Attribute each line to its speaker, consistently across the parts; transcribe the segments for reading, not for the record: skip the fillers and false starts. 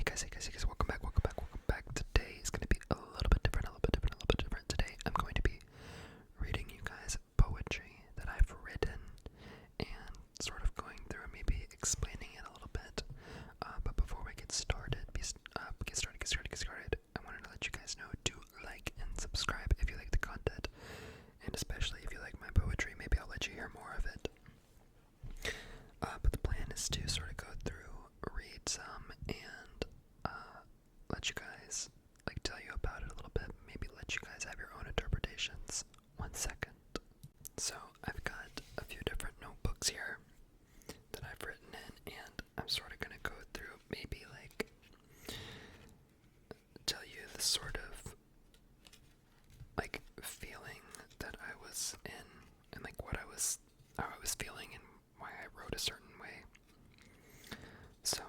Speaker 1: Hey guys, welcome back. Today is going to be a little bit different. Today I'm going to be reading you guys poetry that I've written and sort of going through and maybe explaining it a little bit. But before we get started, I wanted to let you guys know to like and subscribe if you like the content, and especially if you like my poetry, maybe I'll let you hear more of it. But the plan is to sort of go through, read some, and let you guys, tell you about it a little bit, maybe let you guys have your own interpretations. 1 second. So, I've got a few different notebooks here that I've written in, and I'm sort of gonna go through, maybe, tell you the sort of, feeling that I was in, and, how I was feeling, and why I wrote a certain way. So,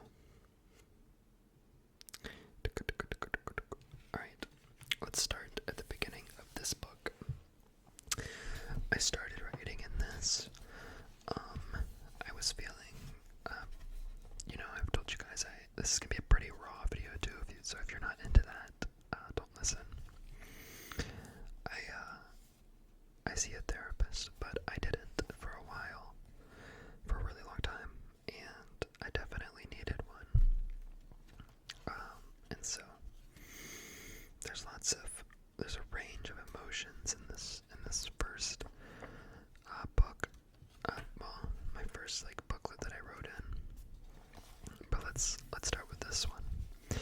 Speaker 1: alright, let's start at the beginning of this book. I started writing in this. I was feeling, I've told you guys this is gonna be a pretty raw video too, so if you're not into that, don't listen. I see a therapist, but I didn't for a while, for a really long time, and I definitely needed one. And so there's a range of emotions in this first book. Well, my first booklet that I wrote in. But let's start with this one.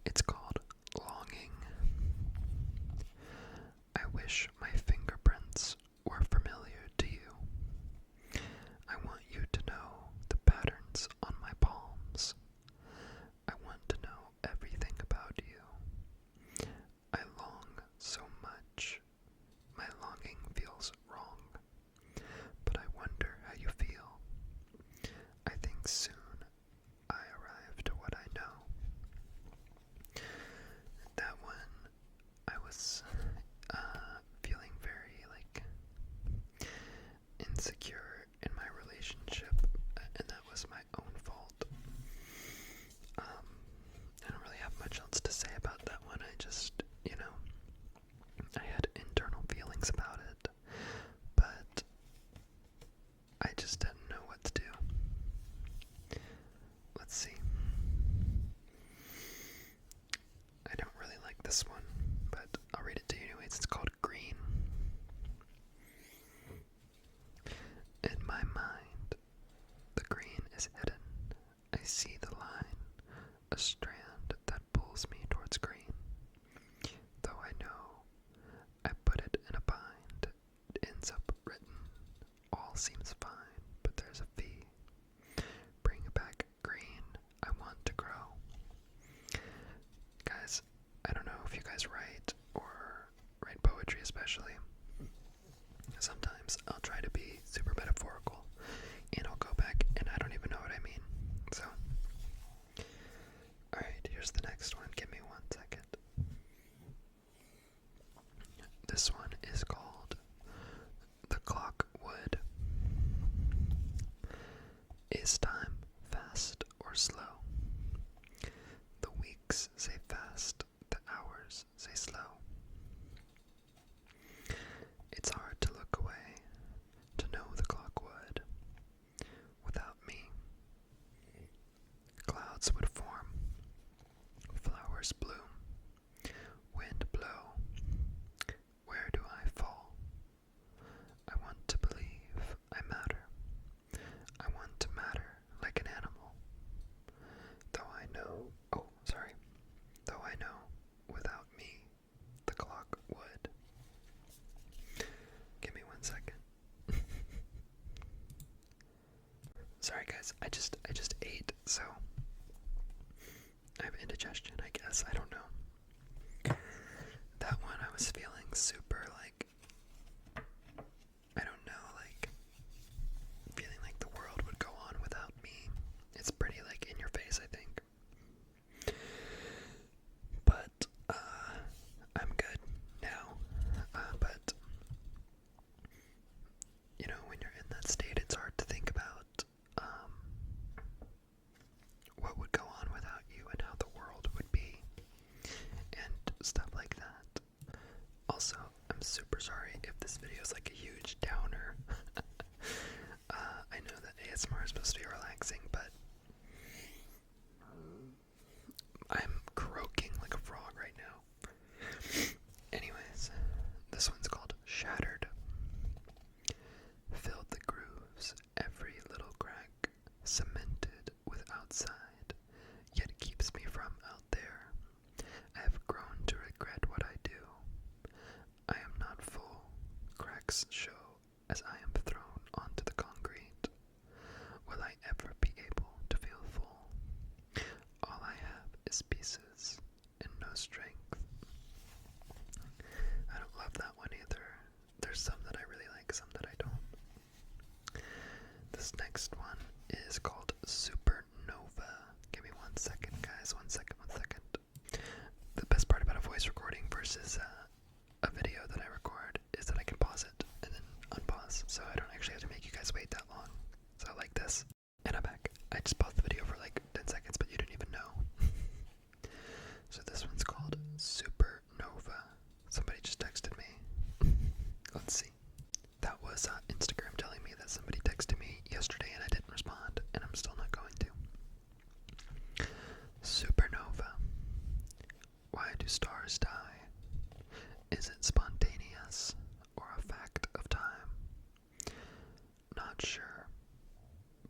Speaker 1: It's called Longing. I wish my fingerprints were familiar to you. I want you to know the patterns on my palms. I want to know everything about you. I long so much. My longing feels wrong, but I wonder how you feel. I think soon I arrive to what I know. That one, I was feeling very insecure in my relationship, and that was my own fault. I don't really have much else to say about that one. I just, I had internal feelings about it, but I just didn't know what to do. Let's see. I don't really like this one, but I'll read it to you anyways. It's called Green. In my mind, the green is hidden. I see the line, a strand that pulls me towards green. Though I know I put it in a bind, it ends up written. All seems fine, but there's a fee. Bring back green, I want to grow. Guys, I don't know if you guys write or write poetry especially. Sometimes I'll try to be super metaphorical and I'll go back and I don't even know what I mean. So, alright, here's the next one. Give me 1 second. This one is called The Clock Would. Is time fast or slow? The weeks say fast, the hours say slow. It's hard to look away, to know the clock would. Without me, clouds would form, flowers bloom, wind blow. Where do I fall? I want to believe I matter. I want to matter like an animal. Though I know, without me, the clock would. Give me 1 second. Sorry guys, I just ate, so I have indigestion, I guess. I don't know. That one I was feeling super I don't know, feeling like the world would go on without me. It's pretty in your face, I think. But I'm good now. But when you're in that state, it's hard to think about what would go on without you and how the world supposed to be relaxing, but I'm croaking like a frog right now. Anyways, this one's called Shattered. Filled the grooves, every little crack, cemented with outside, yet keeps me from out there. I have grown to regret what I do. I am not full, cracks show as I am thrown onto the concrete. Will I ever be able to feel full? All I have is pieces and no strength. I don't love that one either. There's some that I really like, some that I don't. This next one is called Supernova. Give me 1 second, guys. 1 second. The best part about a voice recording versus a video that I record is that I can pause it and then unpause, so I don't actually have to make you guys wait that long. So I like this. And I'm back. I just paused the video for like 10 seconds, but you didn't even know. So this one's called Supernova. Somebody just texted me. Let's see. That was Instagram telling me that somebody texted me yesterday and I didn't respond, and I'm still not going to. Supernova. Why do stars die? Is it spontaneous or a fact of time? Not sure,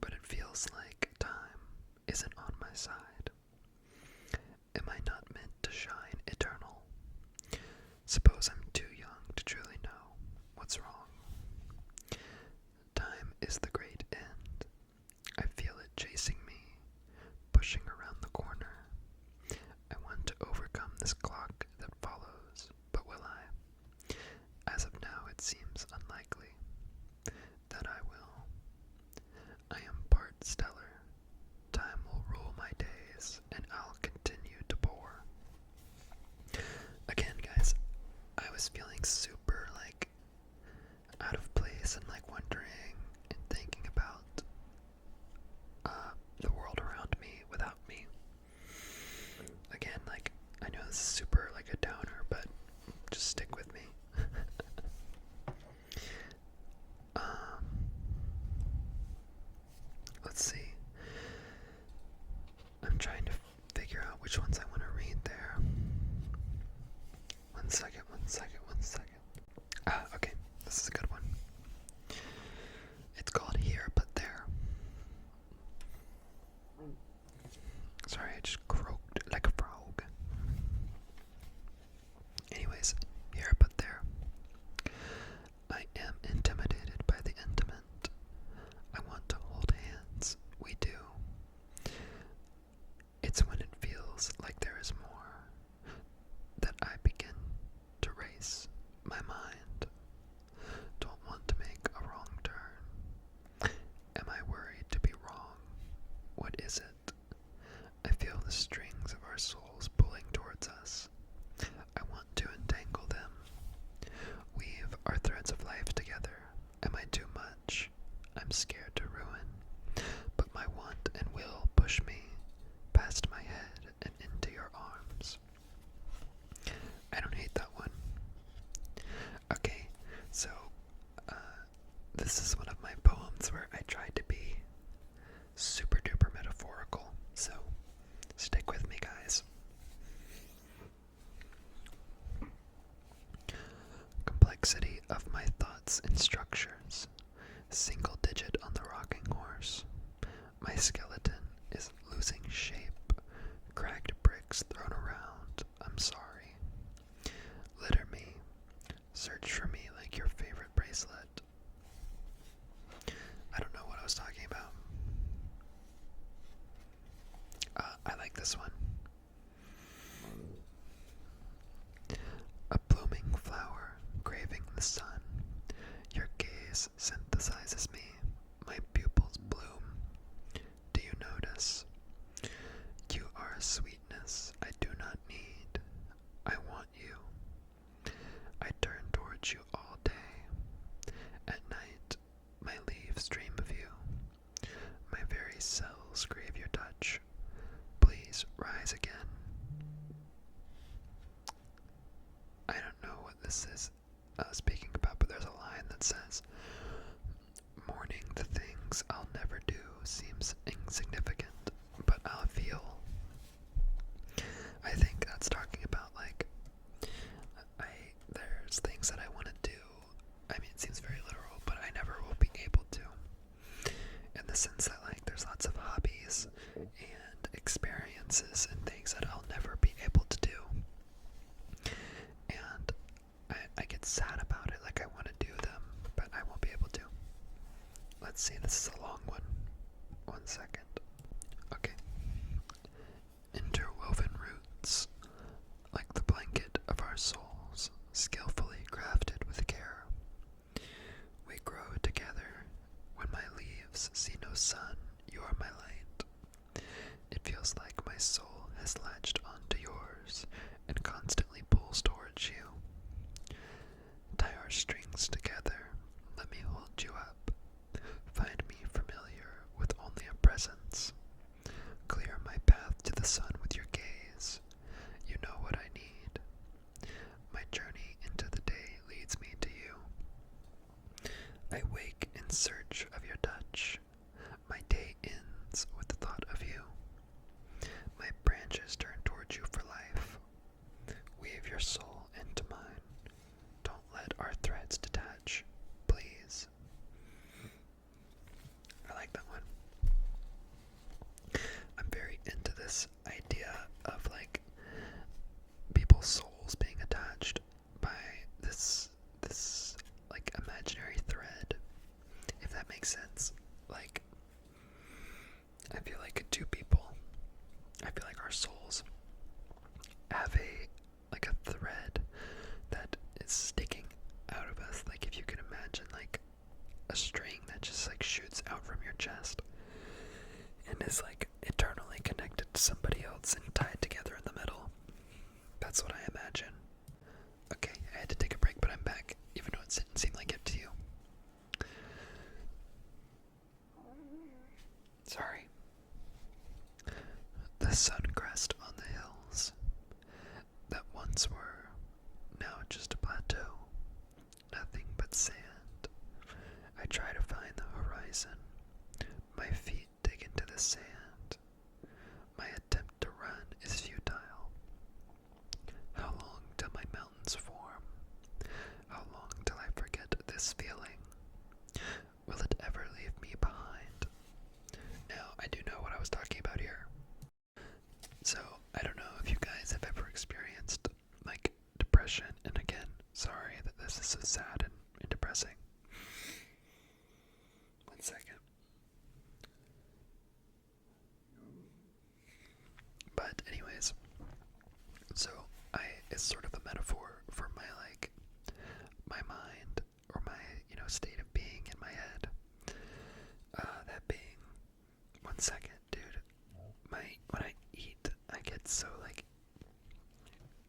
Speaker 1: but it feels like time isn't on my side. Am I not meant to shine eternal? Suppose I'm too young to truly know what's wrong. Time is the great end. I feel it chasing me, pushing around the corner. I want to overcome this clock that follows, but will I? As of now, it seems unlikely that I will. I am part stellar. Time will rule my days, and I'll continue to bore. Again, guys, I was feeling super, like, out of place and, like, wondering and thinking about the world around me without me. Again, like, I know this is super, like, a downer, but just stick with me. Let's see. I'm trying to figure out which ones I want to read there. 1 second. Okay, this is a good one. It's called Here But There. Sorry, I just croaked like a frog. Anyways, Here But There. I am intimidated by the intimate. I want to hold hands. We do. It's when it feels like there is more that I begin to race my mind. Don't want to make a wrong turn. Am I worried to be wrong? What is it? I feel the strings of our souls pulling towards us. I want to entangle them. Weave our threads of life together. Am I too much? I'm scared to ruin. But my want and will push me past my head and into your arms. I don't hate that one. Okay, so this is one of my poems where I tried to be super duper metaphorical, so stick with me, guys. Complexity of my thoughts and structures, single digit on the rocking horse. My skeleton is losing shape, cracked bricks thrown around. I'm sorry. Litter me, search for me like your favorite bracelet. I don't know what I was talking about. I like this one. A blooming flower, craving the sun. Your gaze synthesizes me. My pupils bloom. Do you notice? You are a sweetness I do not need. I want you. I turn towards you all day. At night, my leaves dream of you. My very cells crave your touch. Please rise again. I don't know what this is speaking about, but there's a line that says, morning the things I'll never do seem significant, but I'll feel. I think that's talking about like there's things that I want to do. I mean, it seems very literal, but I never will be able to. In the sense that like there's lots of hobbies and experiences and things that I'll never be able to do. And I get sad about it, like I want to do them, but I won't be able to. Let's see, this is a long one. 1 second. Okay. Interwoven roots, like the blanket of our souls, skillfully crafted with care. We grow together. When my leaves see no sun, you are my light. It feels like my soul has latched onto yours and constantly pulls towards you. Tie our strings together. Let me hold you up. Find me familiar with only a presence. Clear my path to the sun with your gaze. You know what I need. My journey into the day leads me to you. I wake in search of your touch. My day ends with the thought of you. My branches turn towards you for life. Weave your soul into mine. Don't let our threads detach, please. I like that one. I'm very into this idea of like people's souls being attached by this like imaginary thread, if that makes sense. Like I feel like our souls have a thread that is sticking out of us. Like if you can imagine like a string that just like shoots out from your chest and is like eternally connected to somebody else and tied together in the middle. That's what I imagine. Okay, I had to take a break, but I'm back, even though it didn't seem like it to you. Sorry. The sun crest on the hills that once were, now just a plateau, nothing but sand. I try to find the horizon. My feet dig into the sand. My attempt to run is futile. How long till my mountains form? How long till I forget this feeling? Will it ever leave me behind? Now, I do know what I was talking about here. So, I don't know if you guys have ever experienced, like, depression. And again, sorry that this is so sad and depressing. 1 second. But anyways, so it's sort of a metaphor for my my mind or my state of being in my head. That being, 1 second, dude. When I eat, I get so like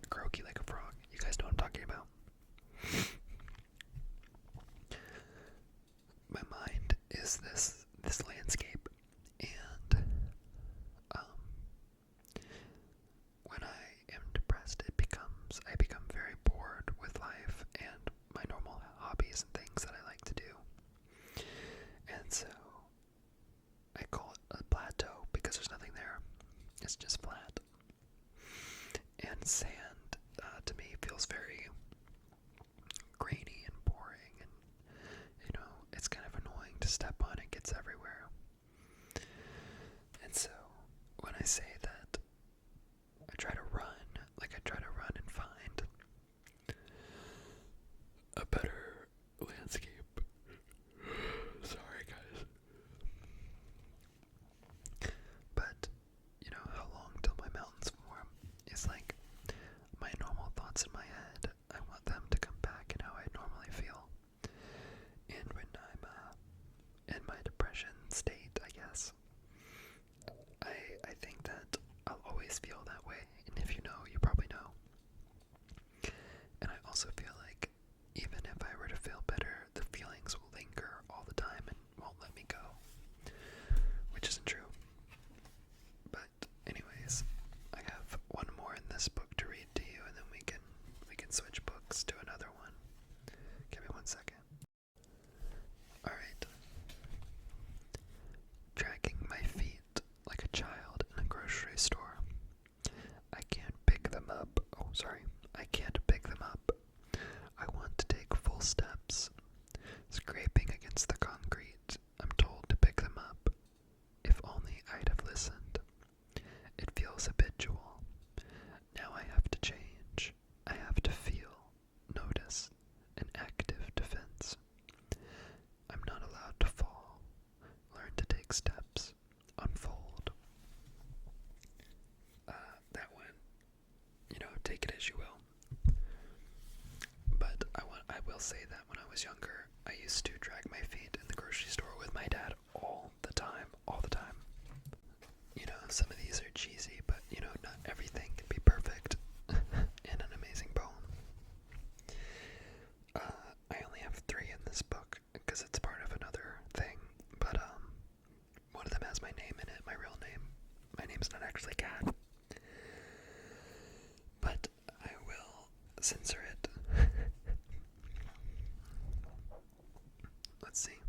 Speaker 1: croaky like a frog. You guys know what I'm talking about. My mind is this landscape, and when I am depressed, I become very bored with life and my normal hobbies and things that I like to do. And so I call it a plateau because there's nothing there. It's just flat. And sand to me feels very grainy and boring, and it's kind of annoying to step on. It gets everywhere. And so when I say that I try to run and find a better landscape. Sorry, guys. But, how long till my mountains form is like my normal thoughts in my head. I want them to come back in how I normally feel. And when I'm in my depression state, I guess, I think that I'll always feel that way. And if you know, you probably know. And I also feel like even if I were to feel better, the feelings will linger all the time and won't let me go. Which isn't true. But anyways, I have one more in this book to read to you, and then we can I can't pick them up. I want to take full steps, scraping against the concrete. I'm told to pick them up. If only I'd have listened. It feels habitual. Now I have to change. I have to feel, notice, an active defense. I'm not allowed to fall. Learn to take steps. Unfold. That one, take it as you will. But I will say that when I was younger, I used to drag my feet in the grocery store with my dad all the time. Some of these are cheesy, but not everything can be perfect in an amazing poem. I only have 3 in this book because it's part of another thing, but one of them has my name in it, my real name. My name's not actually Cat, but I will censor it. Let's see.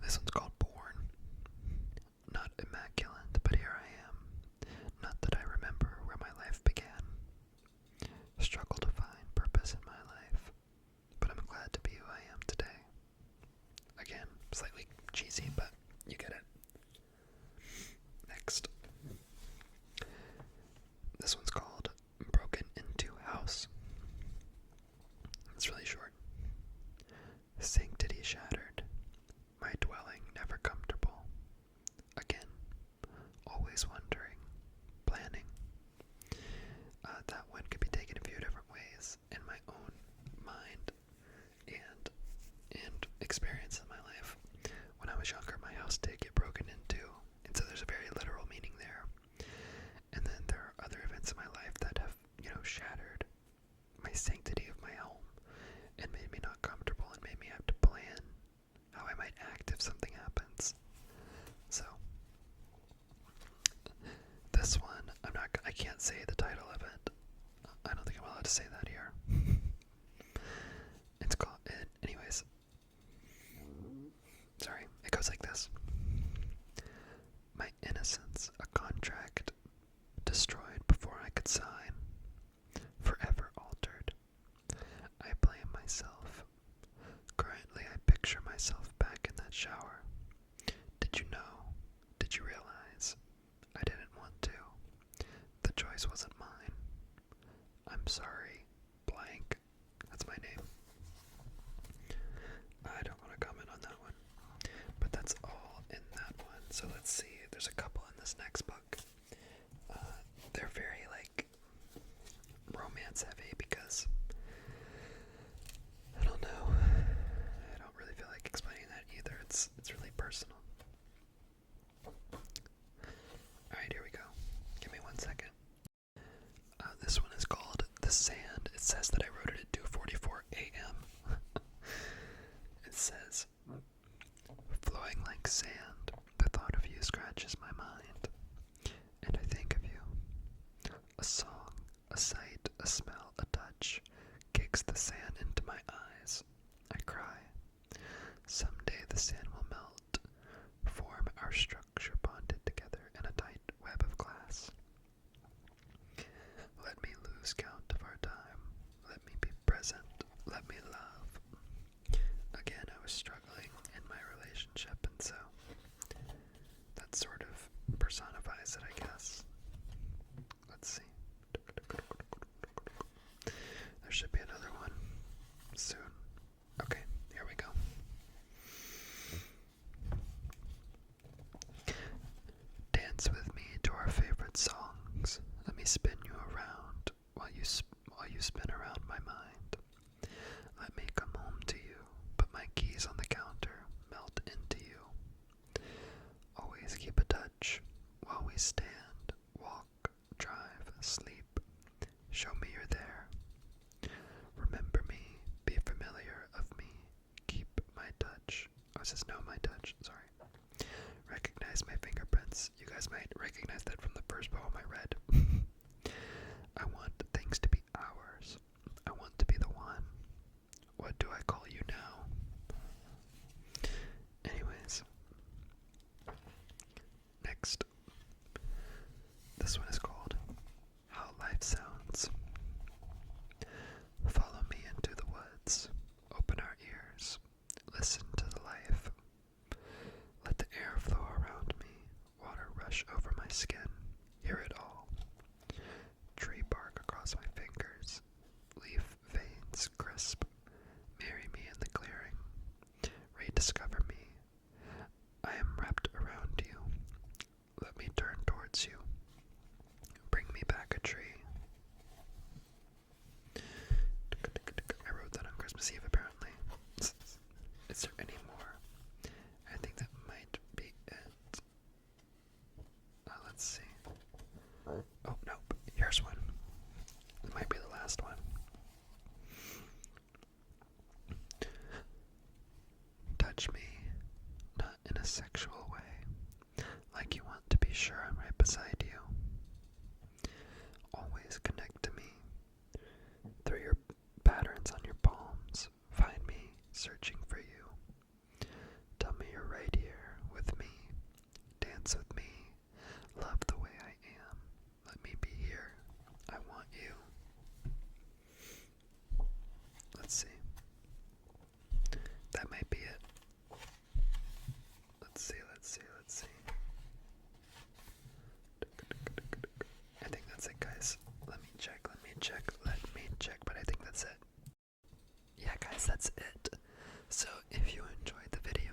Speaker 1: This one's called Born. Not immaculate, but here I am. Not that I remember where my life began. Struggle to find purpose in my life, but I'm glad to be who I am today. Again, slightly cheesy, but you get it. Next. This one's called Broken Into House. It's really short. Sanctity shattered. My dwelling never comfortable. Again, always wondering. Planning. That one could be taken a few different ways in my own mind and experience in my life. When I was younger, my house did get broken into, and so there's a very literal meaning there. And then there are other events in my life that have, shattered my sanctity of my home and made me not comfortable and made me have to plan how I might act if something happens. So, this one, I can't say the title of it. I don't think I'm allowed to say that here. It's called, anyways. Sorry, it goes like this. My innocence, a contract, destroyed before I could sign, forever altered. I blame myself. Currently, I picture myself back in that shower. Did you know? Did you realize? I didn't want to. The choice wasn't mine. I'm sorry. Blank. That's my name. I don't want to comment on that one. But that's all in that one. So let's see. There's a couple in this next book. They're very, romance heavy because I don't know. I don't really feel like explaining that either. It's really personal. Alright, here we go. Give me 1 second. This one is called The Sand. It says that I wrote it at 2:44 a.m. It says, flowing like sand, the thought of you scratches my mind, and I think of you. A song, a sight, a smell, a touch, kicks the sand into my eyes. I cry. Someday the sand will melt, form our structure bonded together in a tight web of glass. Let me lose count of our time. Let me be present. Let me love. Again, I was struggling in my relationship, and so that sort of personifies it, I guess. Let's see. There should be another one soon. Okay, here we go. Dance with me to our favorite songs. Let me spin you around while you spin around my mind. Let me come home to you. Put my keys on the counter. Melt into you. Always keep a touch while we stand, walk, drive, sleep. Show me you're there. Remember me. Be familiar of me. Keep my touch. Oh, it says know my touch. Sorry. Recognize my fingerprints. You guys might recognize that from the first poem I read. I want things to be ours. I want to be the one. What do I call you now? Anyways. Next. This one is called How Life Sounds. touch me, not in a sexual way, like you want to be sure I'm right beside you. Always connect to me through your patterns on your palms. Find me searching for you. Tell me you're right here with me. Dance with me. Love the way I am. Let me be here. I want you. Let's see. That might be it. Let's see. I think that's it, guys. Let me check, but I think that's it. Yeah, guys, that's it. So, if you enjoyed the video,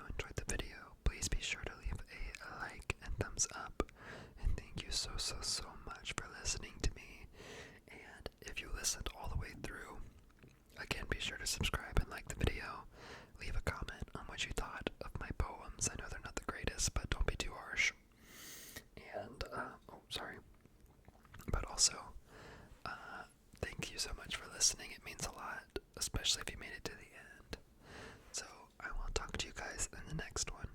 Speaker 1: please be sure to leave a like and thumbs up. And thank you so much for listening to me. And if you listened all the way through, again, be sure to subscribe and like the video. Leave a comment on what you thought of my poems. I know they're not the greatest, but don't be too harsh. And, But also, thank you so much for listening. It means a lot, especially if you made it to the end. So, I will talk to you guys in the next one.